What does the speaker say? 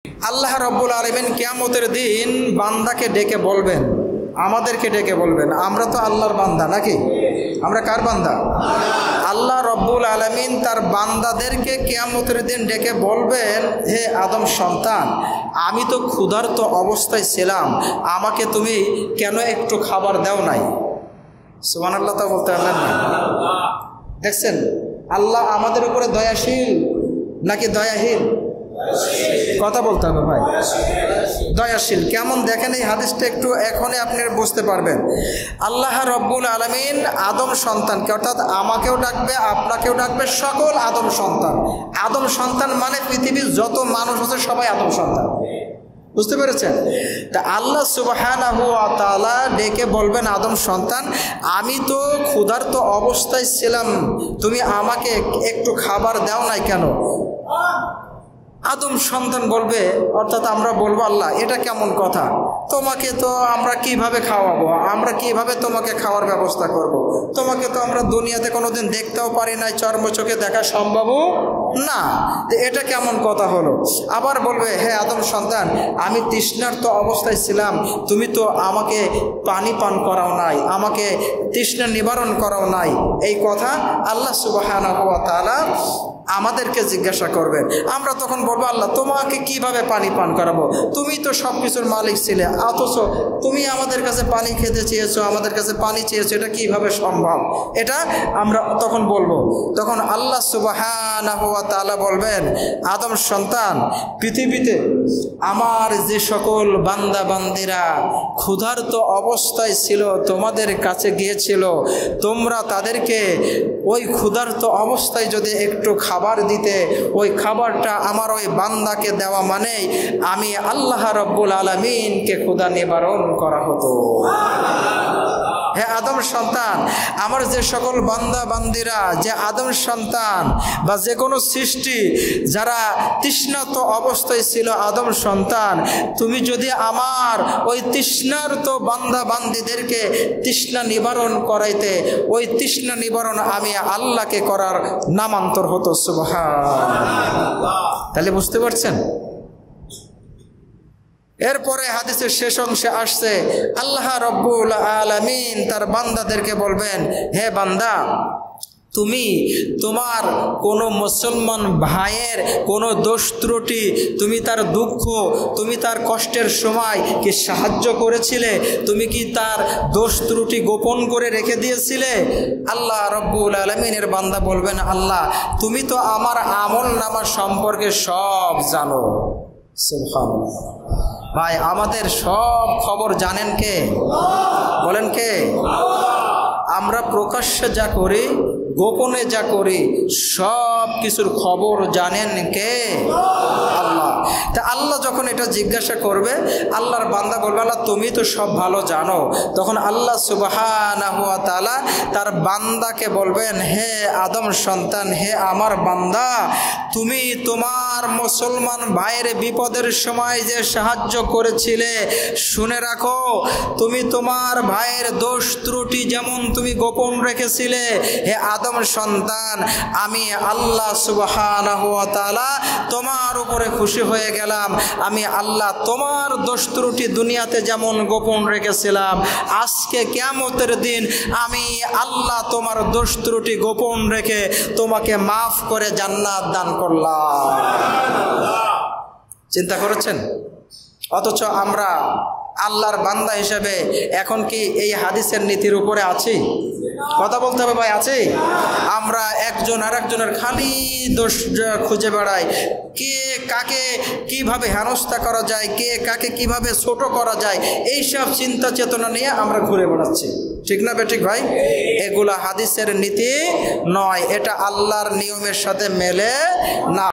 আল্লাহ রাব্বুল আলামিন কিয়ামতের দিন বান্দাকে ডেকে বলবেন, আমাদেরকে ডেকে বলবেন, আমরা তো আল্লাহর বান্দা নাকি? আমরা কার বান্দা? আল্লাহ রাব্বুল আলামিন তার বান্দাদেরকে কিয়ামতের দিন ডেকে বলবেন, হে আদম সন্তান, আমি তো ক্ষুধার্ত অবস্থায় ছিলাম, আমাকে তুমি কেন একটু খাবার দাও নাই? সুবহানাল্লাহ তা বলতে পারলেন না? দেখছেন আল্লাহ আমাদের উপরে দয়াশীল নাকি দয়াহীন? কথা বলতে হবে ভাই। দয়াশীল কেমন দেখেন এই হাদিসটা একটু এখনই আপনি বুঝতে পারবেন। আল্লাহ রাব্বুল আলামিন আদম সন্তানকে, অর্থাৎ আমাকেও ডাকবে, আপনাকেও ডাকবে, সকল আদম সন্তান। আদম সন্তান মানে পৃথিবীর যত মানুষ আছে সবাই আদম সন্তান। বুঝতে পেরেছেন? তা আল্লাহ সুবহানাহু ওয়া তাআলা ডেকে বলবেন, আদম সন্তান, আমি তো ক্ষুধার্ত অবস্থায় ছিলাম, তুমি আমাকে একটু খাবার দাও নাই কেন? আদম সন্তান বলবে, অর্থাৎ আমরা বলবো, আল্লাহ এটা কেমন কথা, তোমাকে তো আমরা কিভাবে খাওয়াবো, আমরা কিভাবে তোমাকে খাওয়ার ব্যবস্থা করব। তোমাকে তো আমরা দুনিয়াতে কোনোদিন দেখতেও পারি নাই, চর্ম চোখে দেখা সম্ভবও না, এটা কেমন কথা হলো? আবার বলবে, হে আদম সন্তান, আমি তৃষ্ণার্ত অবস্থায় ছিলাম, তুমি তো আমাকে পানি পান করাও নাই, আমাকে তৃষ্ণা নিবারণ করাও নাই। এই কথা আল্লাহ সুবহানাহু ওয়া তাআলা আমাদেরকে জিজ্ঞাসা করবেন। আমরা তখন বলবো, আল্লাহ তোমাকে কিভাবে পানি পান করাবো, তুমি তো সব কিছুর মালিক ছিলে, অথচ তুমি আমাদের কাছে পানি খেতে চেয়েছো, আমাদের কাছে পানি চেয়েছো, এটা কিভাবে সম্ভব? এটা আমরা তখন বলবো। তখন আল্লাহ সুবহানাহু ওয়া তাআলা বলবেন, আদম সন্তান, পৃথিবীতে আমার যে সকল বান্দা বান্দিরা ক্ষুধার্ত অবস্থায় ছিল, তোমাদের কাছে গিয়েছিল, তোমরা তাদেরকে ওই ক্ষুধার্ত অবস্থায় যদি একটু খাবার দিতে, ওই খাবারটা আমার ওই বান্দাকে দেওয়া মানেই আমি আল্লাহ রাব্বুল আলামিনকে ক্ষুধা নিবারণ করা হতো। হে আদম সন্তান, আমার যে সকল বান্দা বান্দিরা, যে আদম সন্তান বা যে কোনো সৃষ্টি যারা তৃষ্ণার্ত অবস্থায় ছিল, আদম সন্তান, তুমি যদি আমার ওই তৃষ্ণার্ত বান্দা বান্দিদেরকে তৃষ্ণা নিবারণ করাইতে, ওই তৃষ্ণা নিবারণ আমি আল্লাহকে করার নামান্তর হতো। সুবহানাল্লাহ। তাহলে বুঝতে পারছেন? এরপরে হাদিসের শেষ অংশে আসছে, আল্লাহ রাব্বুল আলামিন তার বান্দাদেরকে বলবেন, হে বান্দা, তুমি তোমার কোনো মুসলমান ভাইয়ের কোনো দোষ ত্রুটি, তুমি তার দুঃখ, তুমি তার কষ্টের সময় কি সাহায্য করেছিলে? তুমি কি তার দোষ ত্রুটি গোপন করে রেখে দিয়েছিলে? আল্লাহ রাব্বুল আলামিনের বান্দা বলবেন, আল্লাহ তুমি তো আমার আমল নামা সম্পর্কে সব জানো। সুবহানাল্লাহ। ভাই, আমাদের সব খবর জানেন কে? বলেন কে? আমরা প্রকাশ্যে যা করি, গোপনে যা করি, সব কিছুর খবর জানেন কে? আল্লাহ। তা আল্লাহ যখন এটা জিজ্ঞাসা করবে, আল্লাহর বান্দা বলবে, আল্লাহ তুমি তো সব ভালো জানো। তখন আল্লাহ সুবহানাহু ওয়া তাআলা তার বান্দাকে বলবেন, হে আদম সন্তান, হে আমার বান্দা, তুমি তোমার মুসলমান ভাইয়ের বিপদের সময় যে সাহায্য করেছিলে, শুনে রাখো, তুমি তোমার ভাইয়ের দোষ ত্রুটি যেমন তুমি গোপন রেখেছিলে, হে আদম সন্তান, আমি আল্লাহ সুবহানাহু ওয়া তাআলা তোমার উপরে খুশি হয়ে গেলাম। আমি আল্লাহ তোমার দোষ ত্রুটি দুনিয়াতে যেমন গোপন রেখেছিলাম, আজকে কিয়ামতের দিন আমি আল্লাহ তোমার দোষ ত্রুটি গোপন রেখে তোমাকে মাফ করে জান্নাত দান করলাম। চিন্তা করেছেন? অথচ আমরা আল্লাহর বান্দা হিসেবে এখন কি এই হাদিসের নীতির উপরে আছি? কথা বলতে হবে ভাই, আছি? আমরা একজন আর একজনের খালি দোষ খুঁজে বেড়াই, কে কাকে কিভাবে হেনস্থা করা যায়, কে কাকে কিভাবে ছোট করা যায়, এইসব চিন্তা চেতনা নিয়ে আমরা ঘুরে বেড়াচ্ছি। ঠিক না বেঠিক ভাই? এগুলা হাদিসের নীতি নয়, এটা আল্লাহর নিয়মের সাথে মেলে না।